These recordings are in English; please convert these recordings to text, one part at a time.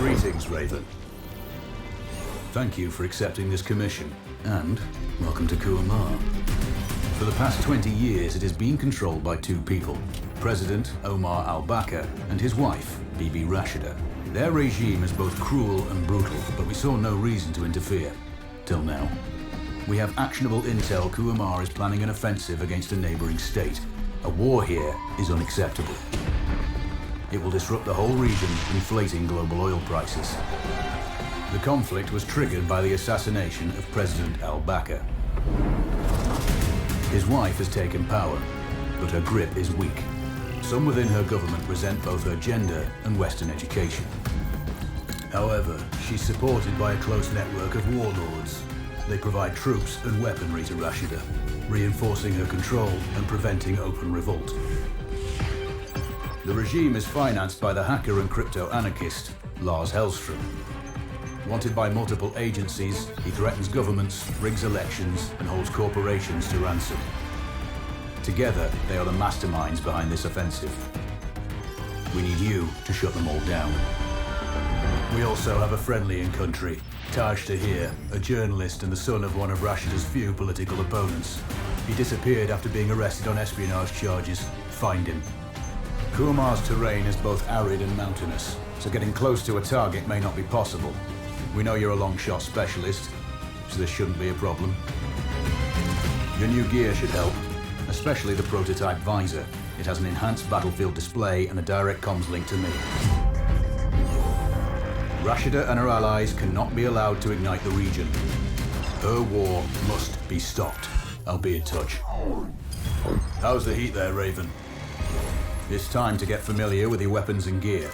Greetings, Raven. Thank you for accepting this commission, and welcome to Kuamar. For the past 20 years, it has been controlled by two people, President Omar al-Bakr and his wife, Bibi Rashida. Their regime is both cruel and brutal, but we saw no reason to interfere. Till now. We have actionable intel Kuamar is planning an offensive against a neighboring state. A war here is unacceptable. It will disrupt the whole region, inflating global oil prices. The conflict was triggered by the assassination of President al-Bakr. His wife has taken power, but her grip is weak. Some within her government resent both her gender and Western education. However, she's supported by a close network of warlords. They provide troops and weaponry to Rashida, reinforcing her control and preventing open revolt. The regime is financed by the hacker and crypto-anarchist, Lars Hellstrom. Wanted by multiple agencies, he threatens governments, rigs elections, and holds corporations to ransom. Together, they are the masterminds behind this offensive. We need you to shut them all down. We also have a friendly in country, Taj Tahir, a journalist and the son of one of Rashida's few political opponents. He disappeared after being arrested on espionage charges. Find him. Kuamar's terrain is both arid and mountainous, so getting close to a target may not be possible. We know you're a long shot specialist, so this shouldn't be a problem. Your new gear should help, especially the prototype visor. It has an enhanced battlefield display and a direct comms link to me. Rashida and her allies cannot be allowed to ignite the region. Her war must be stopped. I'll be in touch. How's the heat there, Raven? It's time to get familiar with your weapons and gear.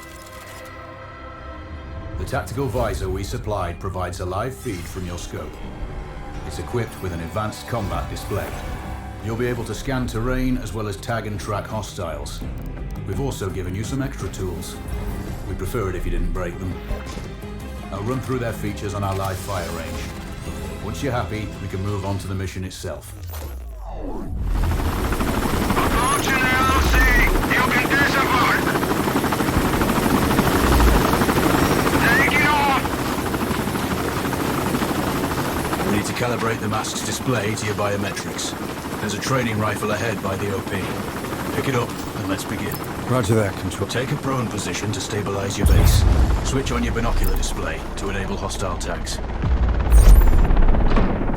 The tactical visor we supplied provides a live feed from your scope. It's equipped with an advanced combat display. You'll be able to scan terrain as well as tag and track hostiles. We've also given you some extra tools. We'd prefer it if you didn't break them. I'll run through their features on our live fire range. Once you're happy, we can move on to the mission itself. You can disembark! Take it off! We need to calibrate the mask's display to your biometrics. There's a training rifle ahead by the OP. Pick it up and let's begin. Roger that, Control. Take a prone position to stabilize your base. Switch on your binocular display to enable hostile tags.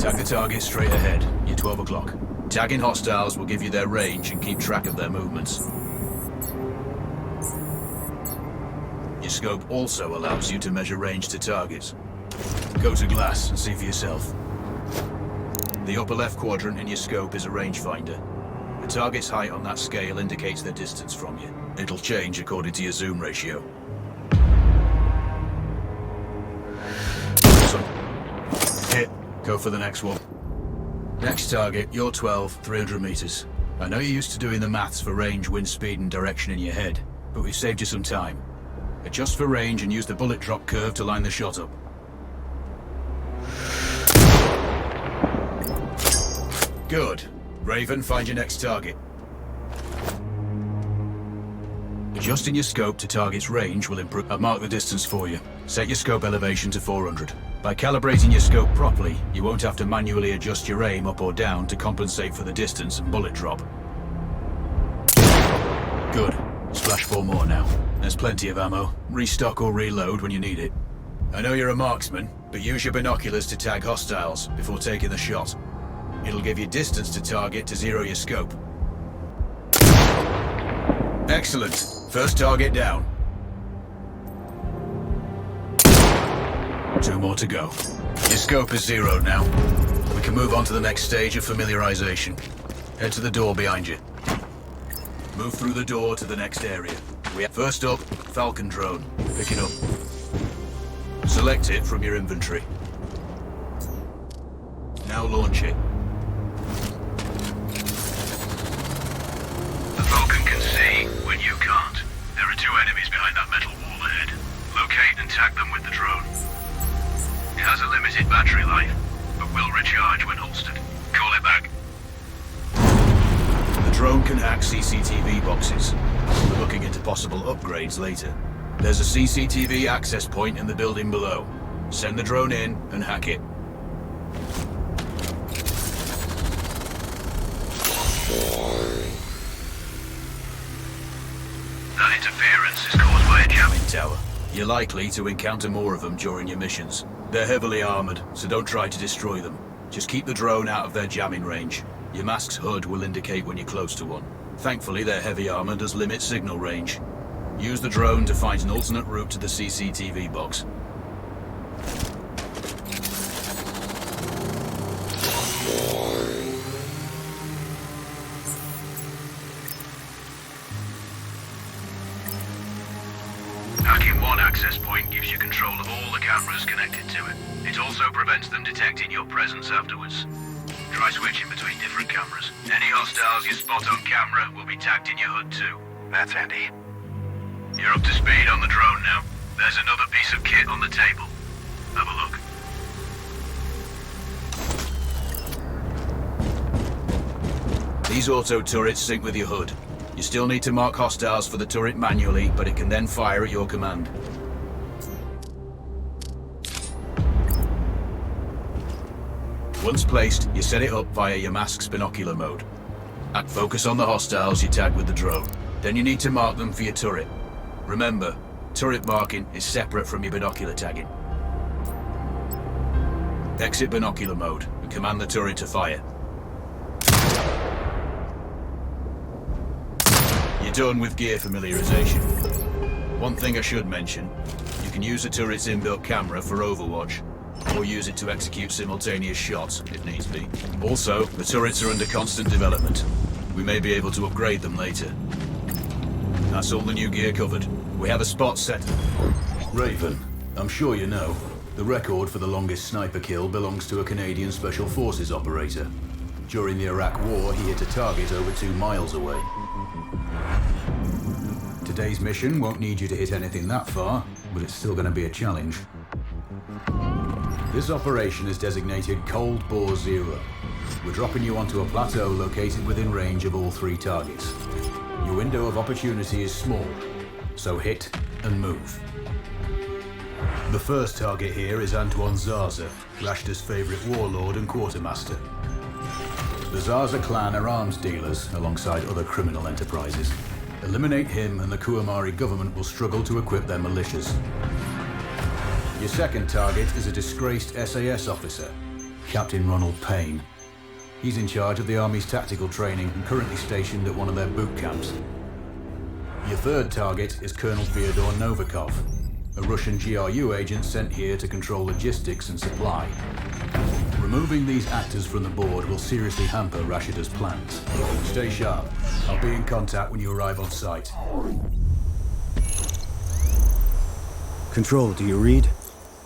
Tag the target straight ahead. You're 12 o'clock. Tagging hostiles will give you their range and keep track of their movements. Your scope also allows you to measure range to targets. Go to glass and see for yourself. The upper left quadrant in your scope is a rangefinder. The target's height on that scale indicates their distance from you. It'll change according to your zoom ratio. Hit. Go for the next one. Next target, you're 12, 300 meters. I know you're used to doing the maths for range, wind speed, and direction in your head, but we've saved you some time. Adjust for range and use the bullet drop curve to line the shot up. Good. Raven, find your next target. Adjusting your scope to target's range will improve. I've marked the distance for you. Set your scope elevation to 400. By calibrating your scope properly, you won't have to manually adjust your aim up or down to compensate for the distance and bullet drop. Good. Splash 4 more now. There's plenty of ammo. Restock or reload when you need it. I know you're a marksman, but use your binoculars to tag hostiles before taking the shot. It'll give you distance to target to zero your scope. Excellent. First target down. 2 more to go. Your scope is zeroed now. We can move on to the next stage of familiarization. Head to the door behind you. Move through the door to the next area. First up, Falcon drone. Pick it up. Select it from your inventory. Now launch it. The Falcon can see when you can't. There are 2 enemies behind that metal wall ahead. Locate and tag them with the drone. It has a limited battery life, but will recharge when holstered. Call it back. The drone can hack CCTV boxes. We're looking into possible upgrades later. There's a CCTV access point in the building below. Send the drone in and hack it. That interference is caused by a jamming Tower. You're likely to encounter more of them during your missions. They're heavily armored, so don't try to destroy them. Just keep the drone out of their jamming range. Your mask's HUD will indicate when you're close to one. Thankfully, their heavy armor does limit signal range. Use the drone to find an alternate route to the CCTV box. Hacking one access point gives you control of all the cameras connected to it. It also prevents them detecting your presence afterwards. Try switching between different cameras. Any hostiles you spot on camera will be tagged in your HUD too. That's handy. You're up to speed on the drone now. There's another piece of kit on the table. Have a look. These auto turrets sync with your HUD. You still need to mark hostiles for the turret manually, but it can then fire at your command. Once placed, you set it up via your mask's binocular mode. Focus on the hostiles you tag with the drone. Then you need to mark them for your turret. Remember, turret marking is separate from your binocular tagging. Exit binocular mode and command the turret to fire. You're done with gear familiarization. One thing I should mention, you can use the turret's inbuilt camera for overwatch, or use it to execute simultaneous shots, if needs be. Also, the turrets are under constant development. We may be able to upgrade them later. That's all the new gear covered. We have a spot set. Raven, I'm sure you know, the record for the longest sniper kill belongs to a Canadian Special Forces operator. During the Iraq War, he hit a target over 2 miles away. Today's mission won't need you to hit anything that far, but it's still going to be a challenge. This operation is designated Cold Bore Zero. We're dropping you onto a plateau located within range of all 3 targets. Your window of opportunity is small, so hit and move. The first target here is Antoine Zaza, Rashta's favorite warlord and quartermaster. The Zaza clan are arms dealers alongside other criminal enterprises. Eliminate him and the Kuamari government will struggle to equip their militias. Your second target is a disgraced SAS officer, Captain Ronald Payne. He's in charge of the Army's tactical training and currently stationed at one of their boot camps. Your third target is Colonel Fyodor Novikov, a Russian GRU agent sent here to control logistics and supply. Removing these actors from the board will seriously hamper Rashida's plans. Stay sharp. I'll be in contact when you arrive on site. Control, do you read?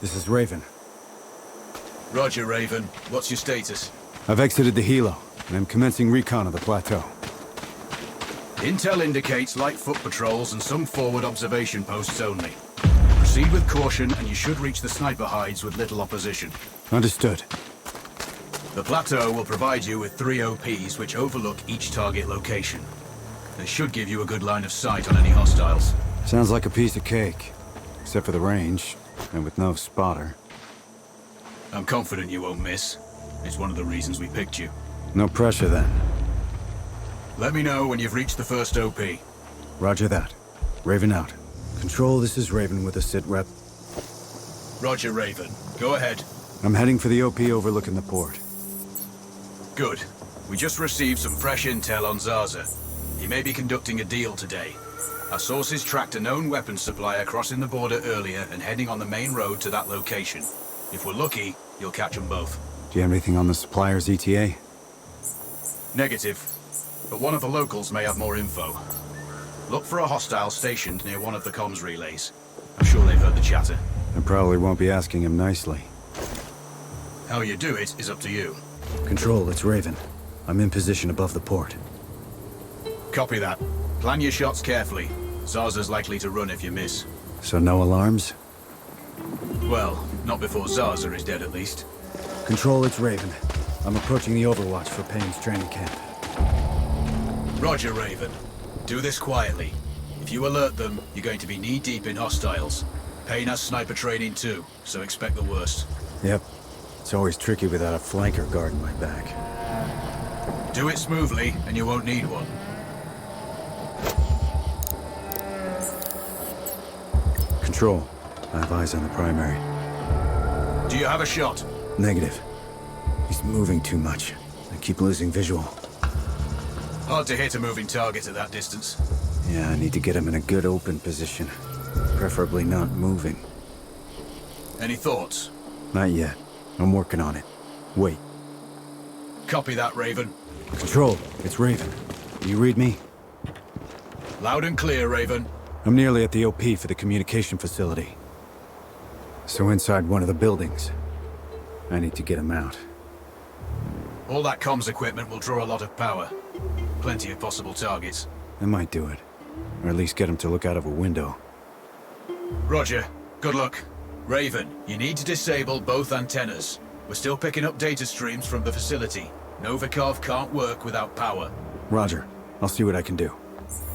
This is Raven. Roger, Raven. What's your status? I've exited the helo, and I'm commencing recon of the plateau. Intel indicates light foot patrols and some forward observation posts only. Proceed with caution and you should reach the sniper hides with little opposition. Understood. The plateau will provide you with 3 OPs which overlook each target location. They should give you a good line of sight on any hostiles. Sounds like a piece of cake. Except for the range, and with no spotter. I'm confident you won't miss. It's one of the reasons we picked you. No pressure then. Let me know when you've reached the first OP. Roger that. Raven out. Control, this is Raven with a sit rep. Roger, Raven. Go ahead. I'm heading for the OP overlooking the port. Good. We just received some fresh intel on Zaza. He may be conducting a deal today. Our sources tracked a known weapons supplier crossing the border earlier and heading on the main road to that location. If we're lucky, you'll catch them both. Do you have anything on the supplier's ETA? Negative. But one of the locals may have more info. Look for a hostile stationed near one of the comms relays. I'm sure they've heard the chatter. I probably won't be asking him nicely. How you do it is up to you. Control, it's Raven. I'm in position above the port. Copy that. Plan your shots carefully. Zaza's likely to run if you miss. So no alarms? Well, not before Zaza is dead at least. Control, it's Raven. I'm approaching the Overwatch for Payne's training camp. Roger, Raven. Do this quietly. If If you alert them, you're going to be knee-deep in hostiles. Payne has sniper training too, so expect the worst. Yep. It's always tricky without a flanker guarding my back. Do it smoothly, and you won't need one. Control. I have eyes on the primary. Do you have a shot? Negative. He's moving too much. I keep losing visual. Hard to hit a moving target at that distance. Yeah, I need to get him in a good open position. Preferably not moving. Any thoughts? Not yet. I'm working on it. Wait. Copy that, Raven. Control, it's Raven. Do you read me? Loud and clear, Raven. I'm nearly at the OP for the communication facility. So inside one of the buildings. I need to get him out. All that comms equipment will draw a lot of power. Plenty of possible targets. I might do it. Or at least get him to look out of a window. Roger. Good luck. Raven, you need to disable both antennas. We're still picking up data streams from the facility. Novikov can't work without power. Roger. I'll see what I can do.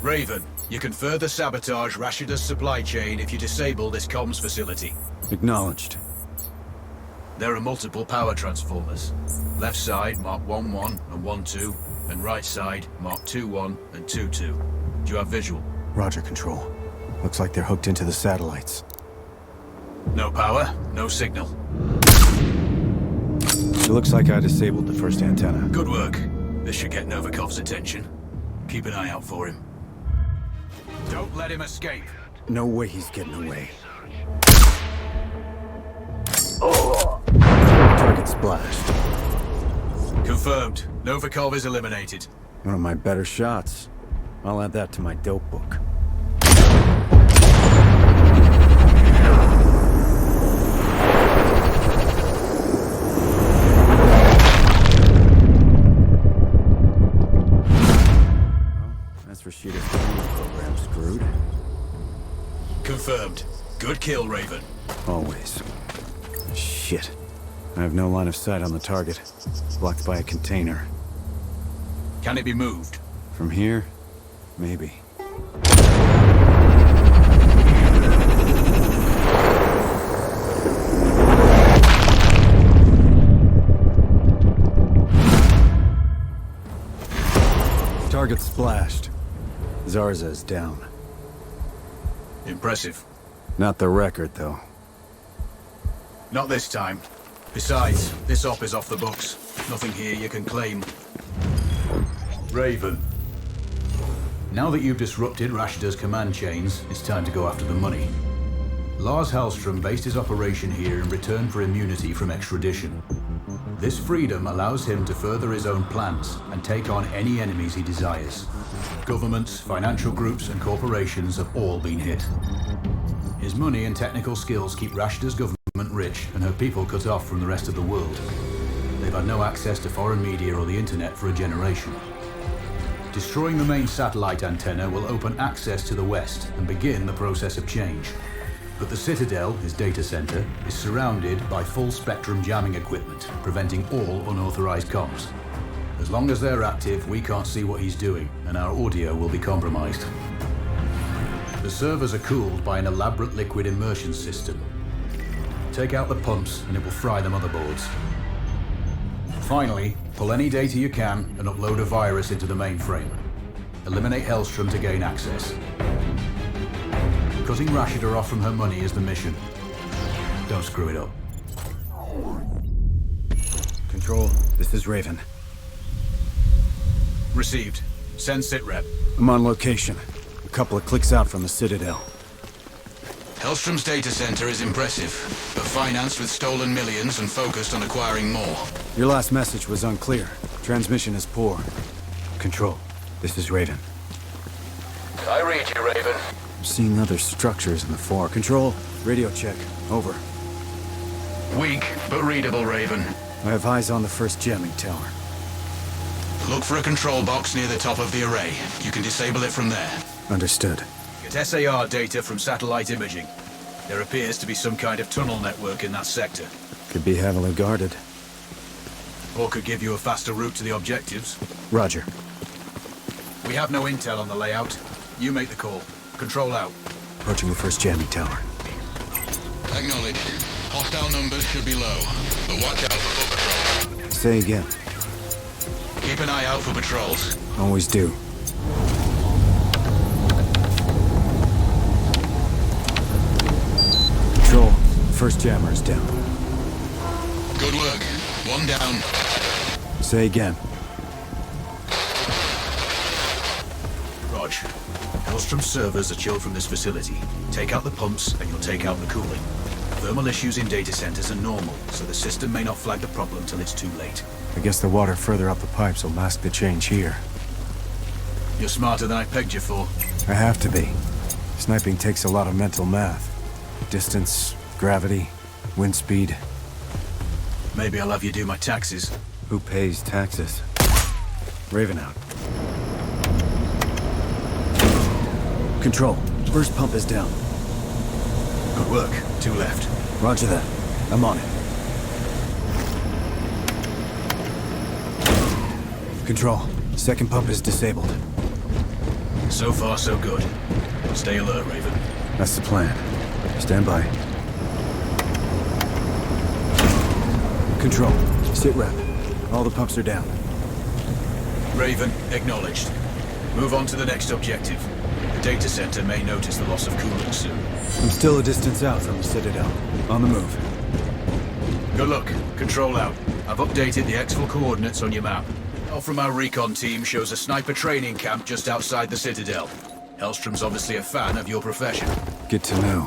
Raven, you can further sabotage Rashida's supply chain if you disable this comms facility. Acknowledged. There are multiple power transformers. Left side, mark 1-1 and 1-2, and right side, mark 2-1 and 2-2. Do you have visual? Roger, Control. Looks like they're hooked into the satellites. No power, no signal. It looks like I disabled the first antenna. Good work. This should get Novikov's attention. Keep an eye out for him. Don't let him escape. No way he's getting away. Target splashed. Confirmed. Novikov is eliminated. One of my better shots. I'll add that to my dope book. That's Rashida's program screwed. Confirmed. Good kill, Raven. Always. Shit. I have no line of sight on the target. Blocked by a container. Can it be moved? From here? Maybe. Target splashed. Zarza is down. Impressive. Not the record, though. Not this time. Besides, this op is off the books. Nothing here you can claim. Raven. Now that you've disrupted Rashida's command chains, it's time to go after the money. Lars Hellstrom based his operation here in return for immunity from extradition. This freedom allows him to further his own plans and take on any enemies he desires. Governments, financial groups, and corporations have all been hit. His money and technical skills keep Rashida's government rich and her people cut off from the rest of the world. They've had no access to foreign media or the internet for a generation. Destroying the main satellite antenna will open access to the West and begin the process of change. But the Citadel, his data center, is surrounded by full-spectrum jamming equipment, preventing all unauthorized comms. As long as they're active, we can't see what he's doing, and our audio will be compromised. The servers are cooled by an elaborate liquid immersion system. Take out the pumps, and it will fry the motherboards. Finally, pull any data you can and upload a virus into the mainframe. Eliminate Hellstrom to gain access. Cutting Rashida off from her money is the mission. Don't screw it up. Control, this is Raven. Received. Send sitrep. I'm on location. A couple of clicks out from the Citadel. Hellstrom's data center is impressive, but financed with stolen millions and focused on acquiring more. Your last message was unclear. Transmission is poor. Control, this is Raven. I read you, Raven. I'm seeing other structures in the far. Control, radio check. Over. Weak, but readable, Raven. I have eyes on the first jamming tower. Look for a control box near the top of the array. You can disable it from there. Understood. Get SAR data from satellite imaging. There appears to be some kind of tunnel network in that sector. Could be heavily guarded. Or could give you a faster route to the objectives. Roger. We have no intel on the layout. You make the call. control out. Approaching the first jamming tower. Acknowledged. Hostile numbers should be low, but watch out for foot patrols. Say again. Keep an eye out for patrols. Always do. Control. First jammer is down. Good work. One down. Say again. Rog, Hellstrom's servers are chilled from this facility. Take out the pumps, and you'll take out the cooling. Thermal issues in data centers are normal, so the system may not flag the problem till it's too late. I guess the water further up the pipes will mask the change here. You're smarter than I pegged you for. I have to be. Sniping takes a lot of mental math. Distance, gravity, wind speed. Maybe I'll have you do my taxes. Who pays taxes? Raven out. Control. First pump is down. Good work. 2 left. Roger that. I'm on it. Control. Second pump is disabled. So far, so good. Stay alert, Raven. That's the plan. Stand by. Control. Sit rep. All the pumps are down. Raven, acknowledged. Move on to the next objective. The data center may notice the loss of coolant soon. I'm still a distance out from the Citadel. On the move. Good luck. Control out. I've updated the exfil coordinates on your map. All from our recon team shows a sniper training camp just outside the Citadel. Hellstrom's obviously a fan of your profession. Good to know.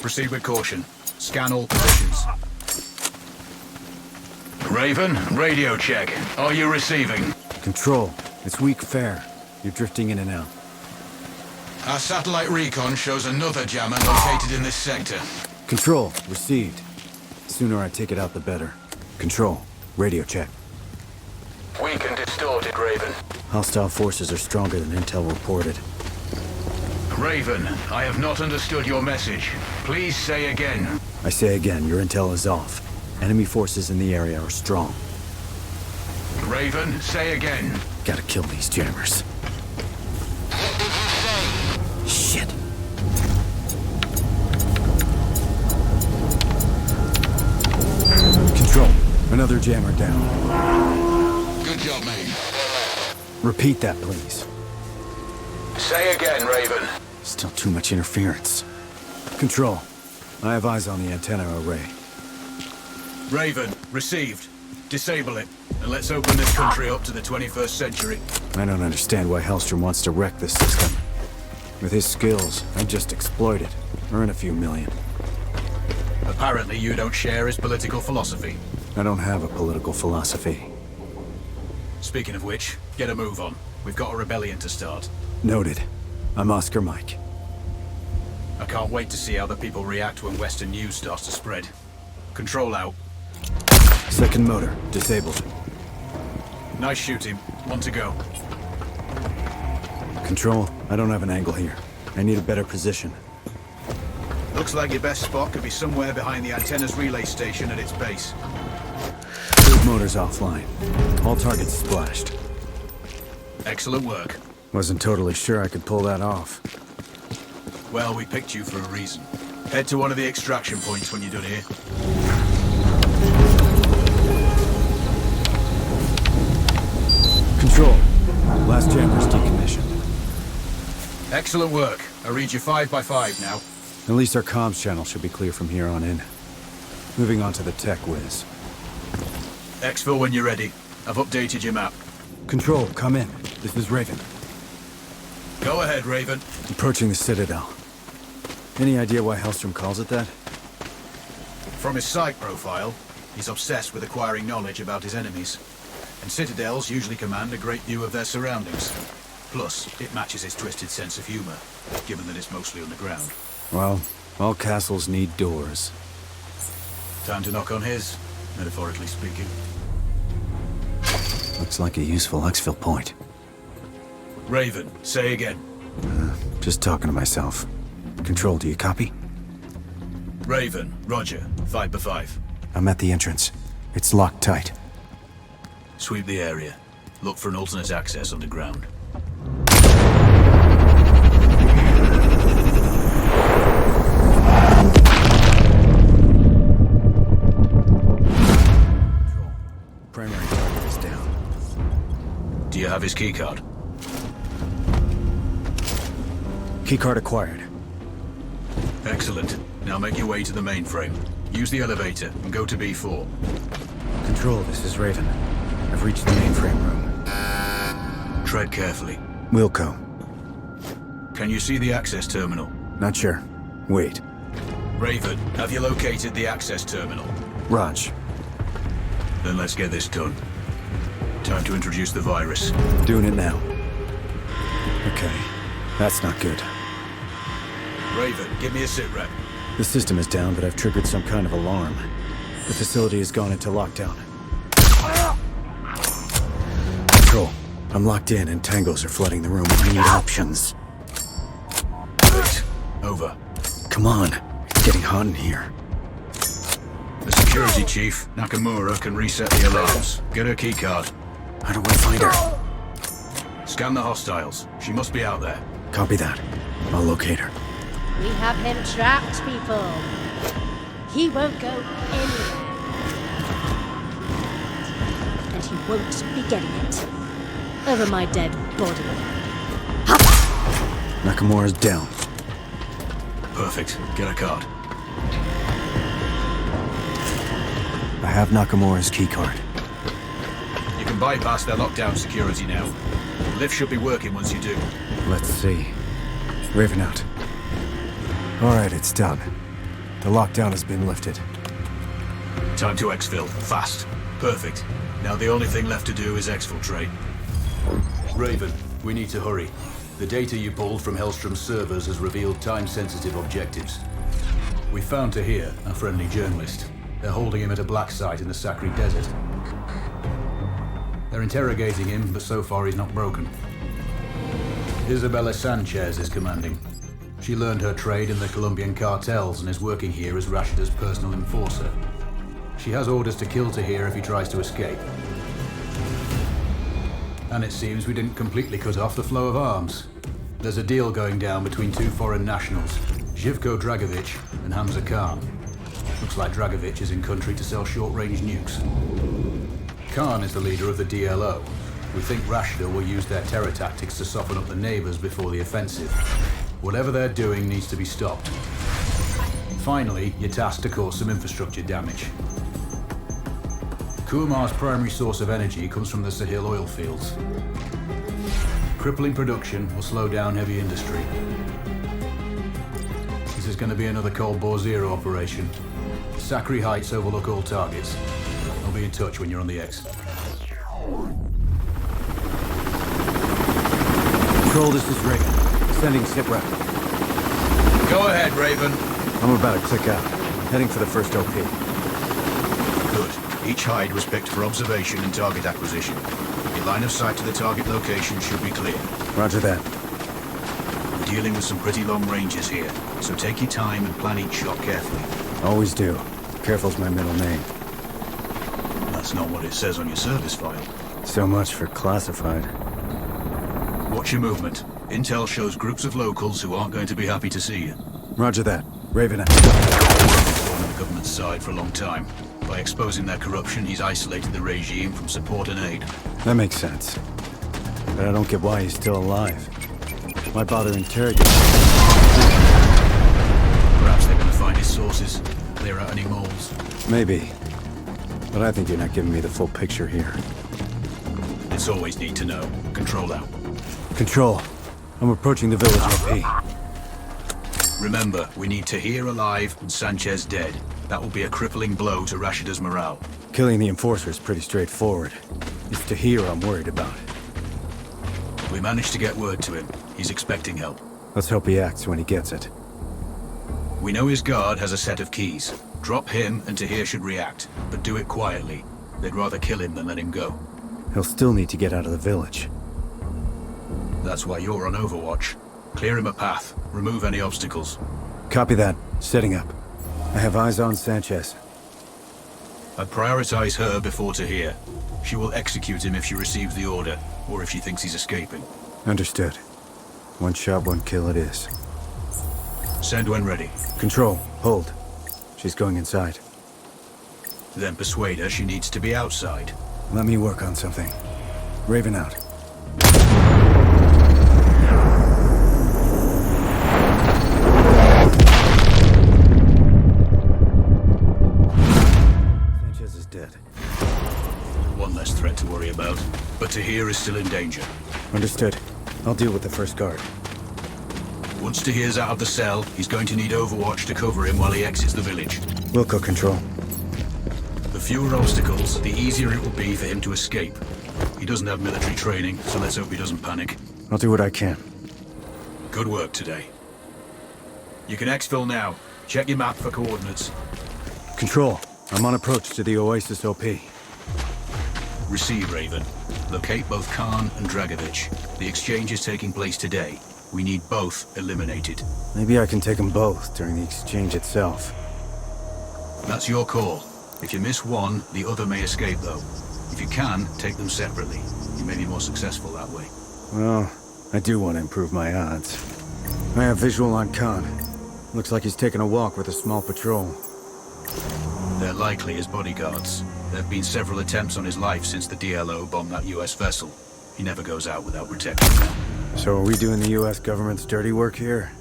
Proceed with caution. Scan all positions. Raven, radio check. Are you receiving? Control. It's weak fare. You're drifting in and out. Our satellite recon shows another jammer located in this sector. Control. Received. The sooner I take it out, the better. Control. Radio check. Weak and distorted, Raven. Hostile forces are stronger than intel reported. Raven, I have not understood your message. Please say again. I say again, your intel is off. Enemy forces in the area are strong. Raven, say again. Gotta kill these jammers. What did you say? Shit. Control. Another jammer down. Good job, mate. Repeat that, please. Say again, Raven. Still too much interference. Control. I have eyes on the antenna array. Raven, received. Disable it, and let's open this country up to the 21st century. I don't understand why Hellstrom wants to wreck this system. With his skills, I'd just exploit it. Earn a few million. Apparently you don't share his political philosophy. I don't have a political philosophy. Speaking of which, get a move on. We've got a rebellion to start. Noted. I'm Oscar Mike. I can't wait to see how the people react when Western news starts to spread. Control out. Second motor, disabled. Nice shooting. Want to go. Control, I don't have an angle here. I need a better position. Looks like your best spot could be somewhere behind the antenna's relay station at its base. Third motor's offline. All targets splashed. Excellent work. Wasn't totally sure I could pull that off. Well, we picked you for a reason. Head to one of the extraction points when you're done here. Control. Last jammer's decommissioned. Excellent work. I read you 5 by 5 now. At least our comms channel should be clear from here on in. Moving on to the tech whiz. Exfil when you're ready. I've updated your map. Control, come in. This is Raven. Go ahead, Raven. Approaching the Citadel. Any idea why Hellstrom calls it that? From his site profile, he's obsessed with acquiring knowledge about his enemies. And citadels usually command a great view of their surroundings. Plus, it matches his twisted sense of humor, given that it's mostly underground. Well, all castles need doors. Time to knock on his, metaphorically speaking. Looks like a useful exfil point. Raven, say again. Just talking to myself. Control, do you copy? Raven, roger. 5 by 5. I'm at the entrance. It's locked tight. Sweep the area. Look for an alternate access underground. have his keycard? Keycard acquired. Excellent. Now make your way to the mainframe. Use the elevator and go to B4. Control, this is Raven. I've reached the mainframe room. Tread carefully. Wilco. Can you see the access terminal? Not sure. Wait. Raven, have you located the access terminal? Raj. Then let's get this done. Time to introduce the virus. Doing it now. Okay. That's not good. Raven, give me a sitrep. The system is down, but I've triggered some kind of alarm. The facility has gone into lockdown. Control. I'm locked in and tangos are flooding the room. I need options. Wait. Over. Come on. It's getting hot in here. The security chief, Nakamura, can reset the alarms. Get her keycard. How do I find her? Scan the hostiles. She must be out there. Copy that. I'll locate her. We have him trapped, people. He won't go anywhere. And he won't be getting it. Over my dead body. Nakamura's down. Perfect. Get a card. I have Nakamura's keycard. You can bypass their lockdown security now. The lift should be working once you do. Let's see. Raven out. Alright, it's done. The lockdown has been lifted. Time to exfil. Fast. Perfect. Now the only thing left to do is exfiltrate. Raven, we need to hurry. The data you pulled from Hellstrom's servers has revealed time-sensitive objectives. We found Tahir, a friendly journalist. They're holding him at a black site in the Sakri Desert. They're interrogating him, but so far he's not broken. Isabella Sanchez is commanding. She learned her trade in the Colombian cartels and is working here as Rashida's personal enforcer. She has orders to kill Tahir if he tries to escape. And it seems we didn't completely cut off the flow of arms. There's a deal going down between two foreign nationals, Zhivko Dragovic and Hamza Khan. Looks like Dragovic is in country to sell short-range nukes. Khan is the leader of the DLO. We think Rashida will use their terror tactics to soften up the neighbors before the offensive. Whatever they're doing needs to be stopped. Finally, you're tasked to cause some infrastructure damage. Kumar's primary source of energy comes from the Sahil oil fields. Crippling production will slow down heavy industry. This is going to be another Cold Bore Zero operation. Sakri Heights overlook all targets. I'll be in touch when you're on the X. Control, this is Raven. Sending sitrep. Go ahead, Raven. I'm about to click out. Heading for the first OP. Good. Each hide was picked for observation and target acquisition. Your line of sight to the target location should be clear. Roger that. We're dealing with some pretty long ranges here, so take your time and plan each shot carefully. Always do. Careful's my middle name. That's not what it says on your service file. So much for classified. Watch your movement. Intel shows groups of locals who aren't going to be happy to see you. Roger that. Raven out. He's been on the government's side for a long time. By exposing their corruption, he's isolated the regime from support and aid. That makes sense. But I don't get why he's still alive. Why bother interrogating? Perhaps they're going to find his sources, clear out any moles. Maybe. But I think you're not giving me the full picture here. It's always need to know. Control out. Control. I'm approaching the village OP. Remember, we need Tahir alive and Sanchez dead. That will be a crippling blow to Rashida's morale. Killing the Enforcer is pretty straightforward. It's Tahir I'm worried about. We managed to get word to him. He's expecting help. Let's hope he acts when he gets it. We know his guard has a set of keys. Drop him and Tahir should react, but do it quietly. They'd rather kill him than let him go. He'll still need to get out of the village. That's why you're on Overwatch. Clear him a path. Remove any obstacles. Copy that. Setting up. I have eyes on Sanchez. I'd prioritize her before Tahir. She will execute him if she receives the order, or if she thinks he's escaping. Understood. One shot, one kill it is. Send when ready. Control. Hold. She's going inside. Then persuade her she needs to be outside. Let me work on something. Raven out. Tahir is still in danger. Understood. I'll deal with the first guard. Once Tahir's out of the cell, he's going to need Overwatch to cover him while he exits the village. Wilco control. The fewer obstacles, the easier it will be for him to escape. He doesn't have military training, so let's hope he doesn't panic. I'll do what I can. Good work today. You can exfil now. Check your map for coordinates. Control. I'm on approach to the Oasis OP. Receive, Raven. Locate both Khan and Dragovich. The exchange is taking place today. We need both eliminated. Maybe I can take them both during the exchange itself. That's your call. If you miss one, the other may escape though. If you can, take them separately. You may be more successful that way. Well, I do want to improve my odds. I have visual on Khan. Looks like he's taking a walk with a small patrol. They're likely his bodyguards. There have been several attempts on his life since the DLO bombed that US vessel. He never goes out without protection now. So are we doing the US government's dirty work here?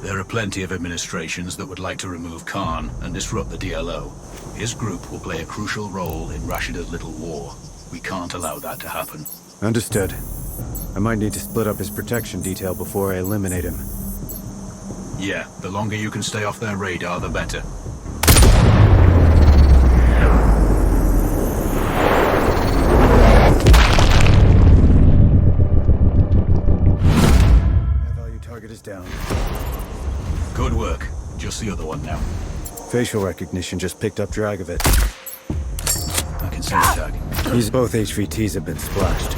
There are plenty of administrations that would like to remove Khan and disrupt the DLO. His group will play a crucial role in Rashida's little war. We can't allow that to happen. Understood. I might need to split up his protection detail before I eliminate him. Yeah, the longer you can stay off their radar, the better. Value target is down. Good work. Just the other one now. Facial recognition just picked up Dragovich. I can see the tag. Both HVTs have been splashed.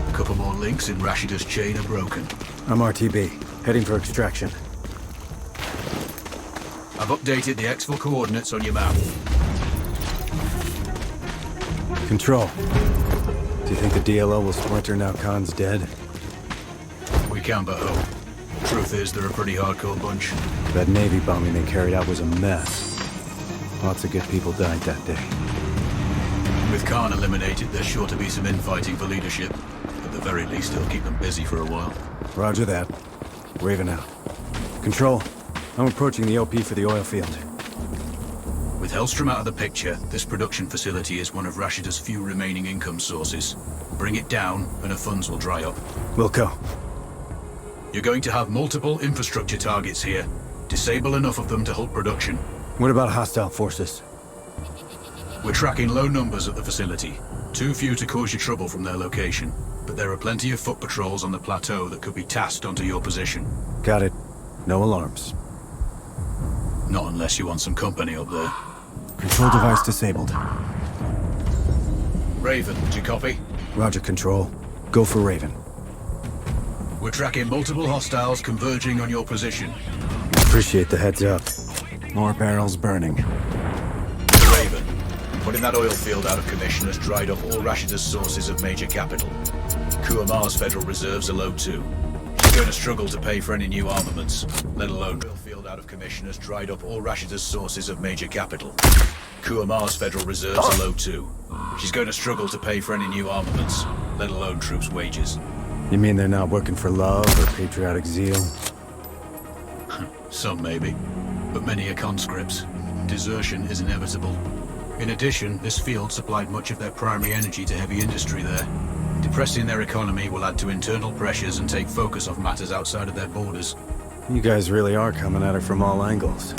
A couple more links in Rashida's chain are broken. I'm RTB, heading for extraction. I've updated the exfil coordinates on your map. Control. Do you think the DLO will splinter now Khan's dead? We can but hope. Truth is, they're a pretty hardcore bunch. That Navy bombing they carried out was a mess. Lots of good people died that day. With Khan eliminated, there's sure to be some infighting for leadership. At the very least, it'll keep them busy for a while. Roger that. Raven out. Control. I'm approaching the OP for the oil field. With Hellstrom out of the picture, this production facility is one of Rashida's few remaining income sources. Bring it down, and her funds will dry up. Wilco. You're going to have multiple infrastructure targets here. Disable enough of them to halt production. What about hostile forces? We're tracking low numbers at the facility. Too few to cause you trouble from their location. But there are plenty of foot patrols on the plateau that could be tasked onto your position. Got it. No alarms. Not unless you want some company up there. Control device disabled. Raven, did you copy? Roger, Control. Go for Raven. We're tracking multiple hostiles converging on your position. Appreciate the heads up. More barrels burning. Raven, putting that oil field out of commission has dried up all Rashida's sources of major capital. Kuamar's Federal Reserves are low too. She's going to struggle to pay for any new armaments, let alone oil field out of commission has dried up all Rashida's sources of major capital. Kuamar's Federal Reserves are low too. She's going to struggle to pay for any new armaments, let alone troops' wages. You mean they're not working for love or patriotic zeal? Some maybe, but many are conscripts. Desertion is inevitable. In addition, this field supplied much of their primary energy to heavy industry there. Depressing their economy will add to internal pressures and take focus off matters outside of their borders. You guys really are coming at it from all angles.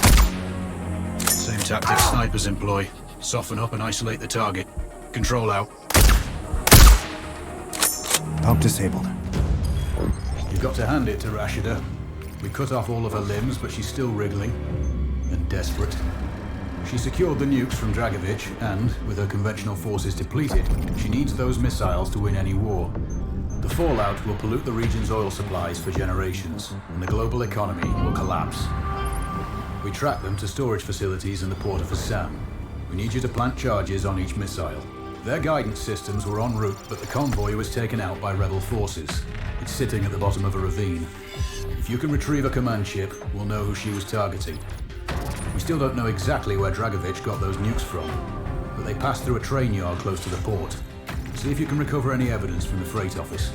Same tactics snipers employ. Soften up and isolate the target. Control out. Pump disabled. You've got to hand it to Rashida. We cut off all of her limbs, but she's still wriggling. And desperate. She secured the nukes from Dragovich, and, with her conventional forces depleted, she needs those missiles to win any war. The fallout will pollute the region's oil supplies for generations, and the global economy will collapse. We track them to storage facilities in the port of Assam. We need you to plant charges on each missile. Their guidance systems were en route, but the convoy was taken out by rebel forces. It's sitting at the bottom of a ravine. If you can retrieve a command ship, we'll know who she was targeting. We still don't know exactly where Dragovich got those nukes from, but they passed through a train yard close to the port. See if you can recover any evidence from the freight office.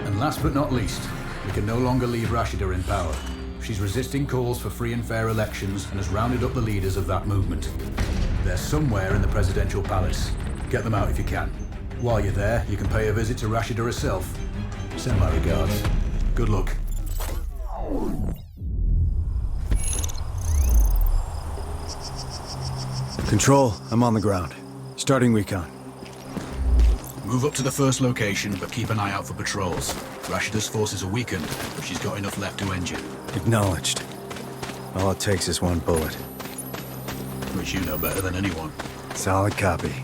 And last but not least, we can no longer leave Rashida in power. She's resisting calls for free and fair elections and has rounded up the leaders of that movement. They're somewhere in the presidential palace. Get them out if you can. While you're there, you can pay a visit to Rashida herself. Send my regards. Good luck. Control, I'm on the ground. Starting recon. Move up to the first location, but keep an eye out for patrols. Rashida's forces are weakened, but she's got enough left to end you. Acknowledged. All it takes is one bullet. Which you know better than anyone. Solid copy.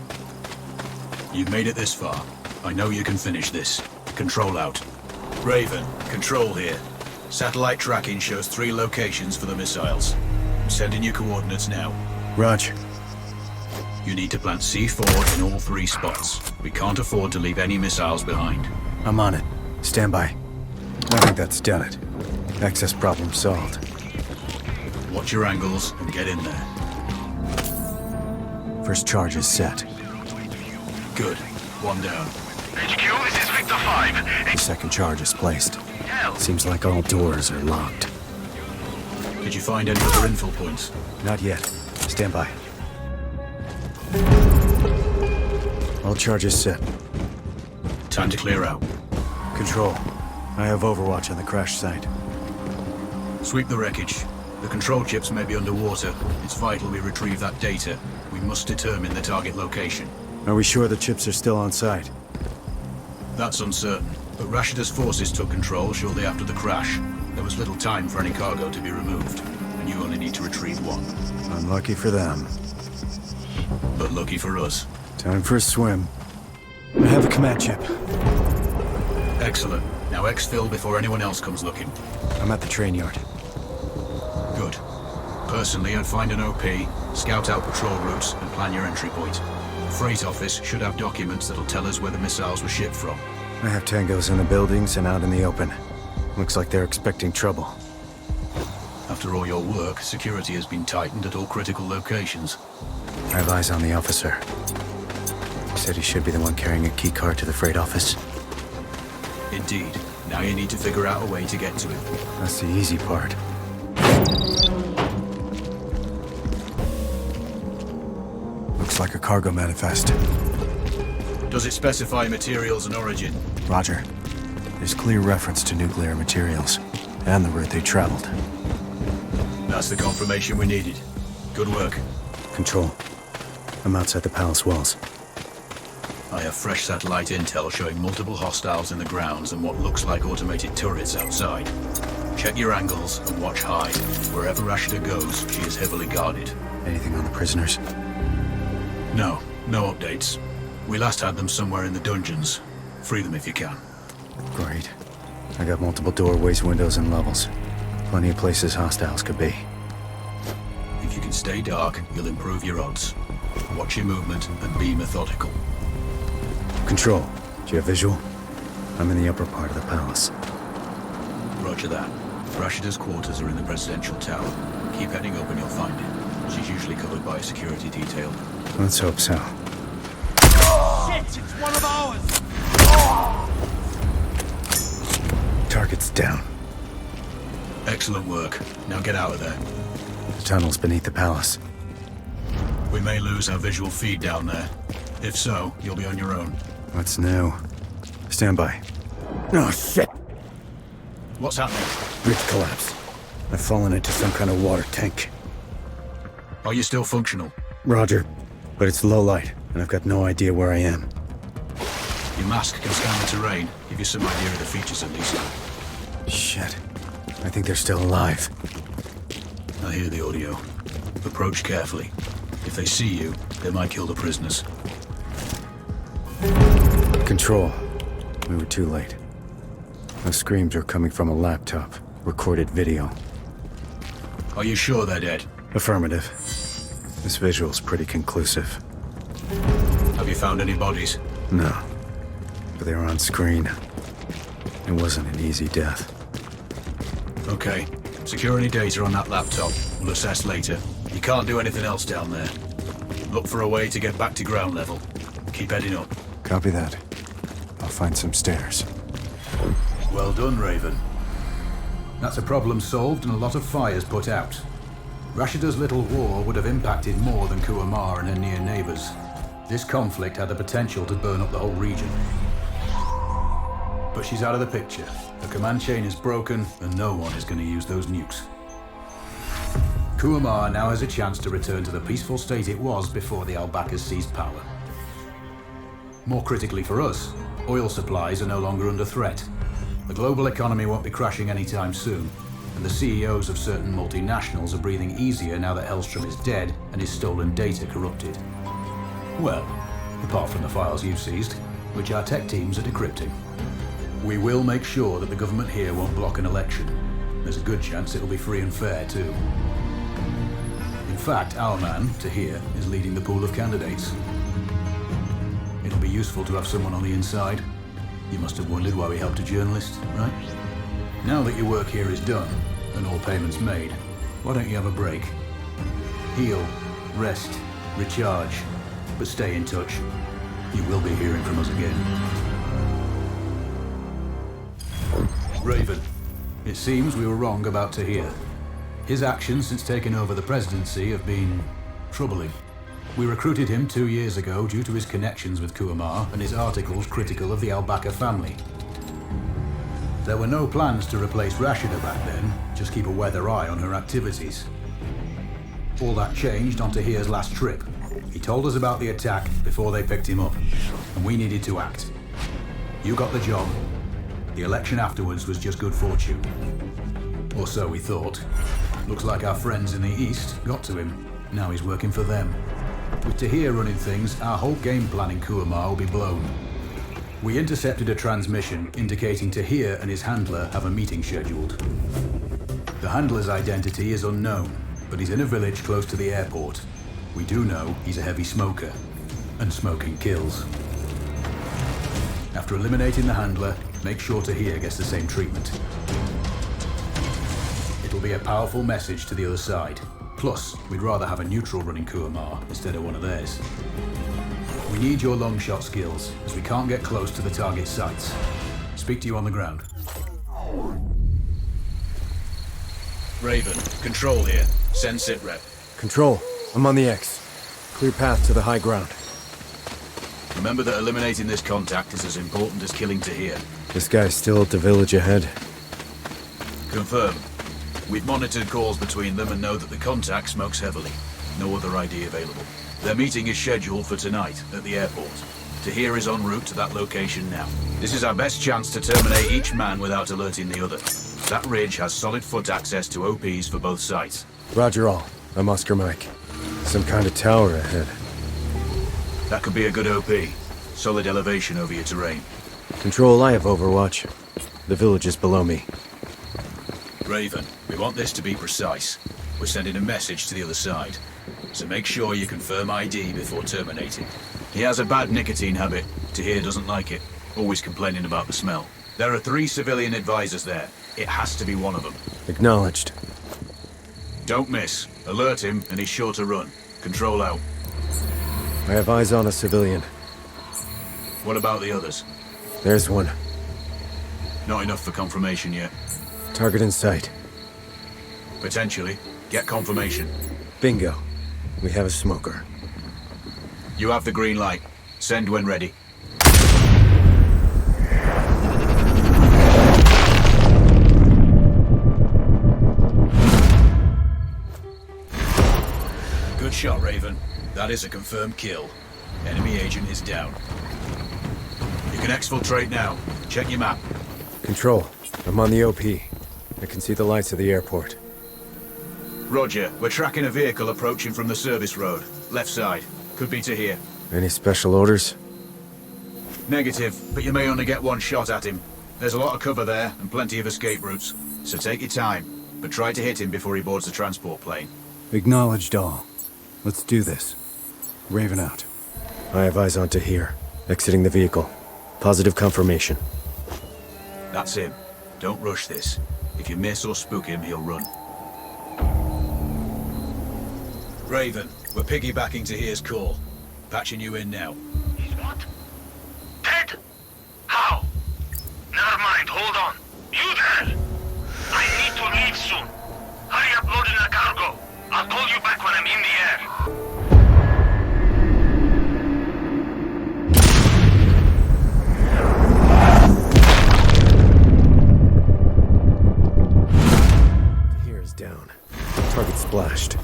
You've made it this far. I know you can finish this. Control out. Raven, Control here. Satellite tracking shows 3 locations for the missiles. I'm sending you coordinates now. Roger. You need to plant C4 in all 3 spots. We can't afford to leave any missiles behind. I'm on it. Stand by. I think that's done it. Access problem solved. Watch your angles and get in there. First charge is set. Good. 1 down. HQ, this is Victor 5. The second charge is placed. Hell, Seems like all doors are locked. Did you find any other info points? Not yet. Stand by. All charges set. Time to clear out. Control. I have overwatch on the crash site. Sweep the wreckage. The control chips may be underwater. It's vital we retrieve that data. We must determine the target location. Are we sure the chips are still on site? That's uncertain, but Rashida's forces took control shortly after the crash. There was little time for any cargo to be removed, and you only need to retrieve 1. Unlucky for them. But lucky for us. Time for a swim. I have a command chip. Excellent. Now exfil before anyone else comes looking. I'm at the train yard. Good. Personally, I'd find an OP, scout out patrol routes, and plan your entry point. Freight office should have documents that'll tell us where the missiles were shipped from. I have tangos in the buildings and out in the open. Looks like they're expecting trouble. After all your work, security has been tightened at all critical locations. I have eyes on the officer. He said he should be the one carrying a key card to the freight office. Indeed. Now you need to figure out a way to get to it. That's the easy part. Looks like a cargo manifest. Does it specify materials and origin? Roger. There's clear reference to nuclear materials and the route they traveled. That's the confirmation we needed. Good work. Control. I'm outside the palace walls. I have fresh satellite intel showing multiple hostiles in the grounds and what looks like automated turrets outside. Check your angles and watch high. Wherever Rashida goes, she is heavily guarded. Anything on the prisoners? No updates. We last had them somewhere in the dungeons. Free them if you can. Great. I got multiple doorways, windows, and levels. Plenty of places hostiles could be. If you can stay dark, you'll improve your odds. Watch your movement and be methodical. Control. Do you have visual? I'm in the upper part of the palace. Roger that. Rashida's quarters are in the presidential tower. Keep heading up and you'll find it. She's usually covered by a security detail. Let's hope so. Shit, it's one of ours! Target's down. Excellent work. Now get out of there. The tunnel's beneath the palace. We may lose our visual feed down there. If so, you'll be on your own. What's new? Stand by. Oh, shit! What's happening? Bridge collapse. I've fallen into some kind of water tank. Are you still functional? Roger. But it's low light, and I've got no idea where I am. Your mask can scan the terrain, give you some idea of the features at least. Shit. I think they're still alive. I hear the audio. Approach carefully. If they see you, they might kill the prisoners. Control. We were too late. Those screams are coming from a laptop. Recorded video. Are you sure they're dead? Affirmative. This visual's pretty conclusive. Have you found any bodies? No. But they were on screen. It wasn't an easy death. Okay. Secure any data on that laptop. We'll assess later. You can't do anything else down there. Look for a way to get back to ground level. Keep heading up. Copy that. I'll find some stairs. Well done, Raven. That's a problem solved and a lot of fires put out. Rashida's little war would have impacted more than Kuamar and her near neighbors. This conflict had the potential to burn up the whole region. But she's out of the picture. The command chain is broken, and no one is going to use those nukes. Kuamar now has a chance to return to the peaceful state it was before the Al-Baqas seized power. More critically for us, oil supplies are no longer under threat. The global economy won't be crashing anytime soon, and the CEOs of certain multinationals are breathing easier now that Hellstrom is dead and his stolen data corrupted. Well, apart from the files you've seized, which our tech teams are decrypting. We will make sure that the government here won't block an election. There's a good chance it'll be free and fair, too. In fact, our man, Tahir, is leading the pool of candidates. It'll be useful to have someone on the inside. You must have wondered why we helped a journalist, right? Now that your work here is done, and all payments made, why don't you have a break? Heal, rest, recharge, but stay in touch. You will be hearing from us again. Raven, it seems we were wrong about Tahir. His actions since taking over the presidency have been troubling. We recruited him 2 years ago due to his connections with Kuamar and his articles critical of the Al-Baqa family. There were no plans to replace Rashida back then, just keep a weather eye on her activities. All that changed on Tahir's last trip. He told us about the attack before they picked him up, and we needed to act. You got the job. The election afterwards was just good fortune. Or so we thought. Looks like our friends in the East got to him. Now he's working for them. With Tahir running things, our whole game plan in Kuamar will be blown. We intercepted a transmission indicating Tahir and his handler have a meeting scheduled. The handler's identity is unknown, but he's in a village close to the airport. We do know he's a heavy smoker, and smoking kills. After eliminating the handler, make sure Tahir gets the same treatment. It'll be a powerful message to the other side. Plus, we'd rather have a neutral running Kuamar instead of one of theirs. We need your long shot skills, as we can't get close to the target sites. Speak to you on the ground. Raven, control here. Send sitrep. Control, I'm on the X. Clear path to the high ground. Remember that eliminating this contact is as important as killing Tahir. This guy's still at the village ahead. Confirm. We've monitored calls between them and know that the contact smokes heavily. No other ID available. Their meeting is scheduled for tonight at the airport. Tahir is en route to that location now. This is our best chance to terminate each man without alerting the other. That ridge has solid foot access to OPs for both sites. Roger all. I'm Oscar Mike. Some kind of tower ahead. That could be a good OP. Solid elevation over your terrain. Control, I have Overwatch. The village is below me. Raven, we want this to be precise. We're sending a message to the other side. So make sure you confirm ID before terminating. He has a bad nicotine habit. Tahir doesn't like it. Always complaining about the smell. There are 3 civilian advisors there. It has to be one of them. Acknowledged. Don't miss. Alert him and he's sure to run. Control out. I have eyes on a civilian. What about the others? There's one. Not enough for confirmation yet. Target in sight. Potentially. Get confirmation. Bingo. We have a smoker. You have the green light. Send when ready. Good shot, Raven. That is a confirmed kill. Enemy agent is down. You can exfiltrate now. Check your map. Control, I'm on the OP. I can see the lights of the airport. Roger. We're tracking a vehicle approaching from the service road. Left side. Could be to here. Any special orders? Negative, but you may only get one shot at him. There's a lot of cover there and plenty of escape routes. So take your time, but try to hit him before he boards the transport plane. Acknowledged all. Let's do this. Raven out. I have eyes on Tahir. Exiting the vehicle. Positive confirmation. That's him. Don't rush this. If you miss or spook him, he'll run. Raven, we're piggybacking Tahir's call. Patching you in now. He's what? Dead? How? Never mind, hold on. You there? I need to leave soon. Hurry up loading the cargo. I'll call you back when I'm in the air. Target splashed.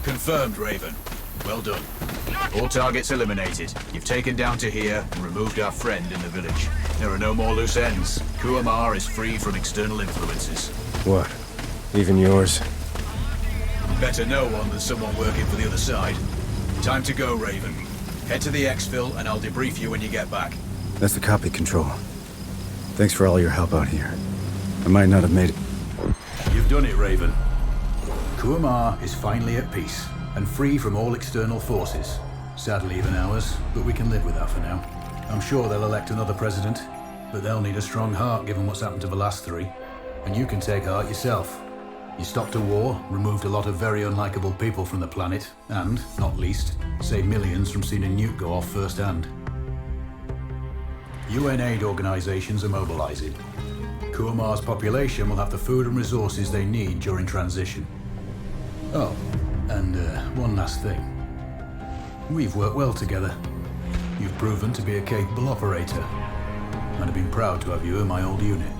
Confirmed, Raven. Well done. All targets eliminated. You've taken down Tahir and removed our friend in the village. There are no more loose ends. Kuamar is free from external influences. What? Even yours? Better know one than someone working for the other side. Time to go, Raven. Head to the exfil and I'll debrief you when you get back. That's the copy, Control. Thanks for all your help out here. I might not have made it. You've done it, Raven. Kuamar is finally at peace and free from all external forces. Sadly, even ours, but we can live with that for now. I'm sure they'll elect another president, but they'll need a strong heart given what's happened to the last three. And you can take heart yourself. You stopped a war, removed a lot of very unlikable people from the planet, and, not least, saved millions from seeing a nuke go off firsthand. UN aid organizations are mobilizing. Kuamar's population will have the food and resources they need during transition. Oh, and one last thing. We've worked well together. You've proven to be a capable operator. I'd have been proud to have you in my old unit.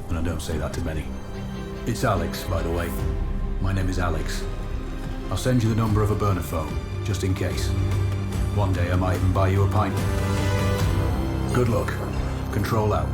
And I don't say that to many. It's Alex, by the way. My name is Alex. I'll send you the number of a burner phone, just in case. One day I might even buy you a pint. Good luck. Control out.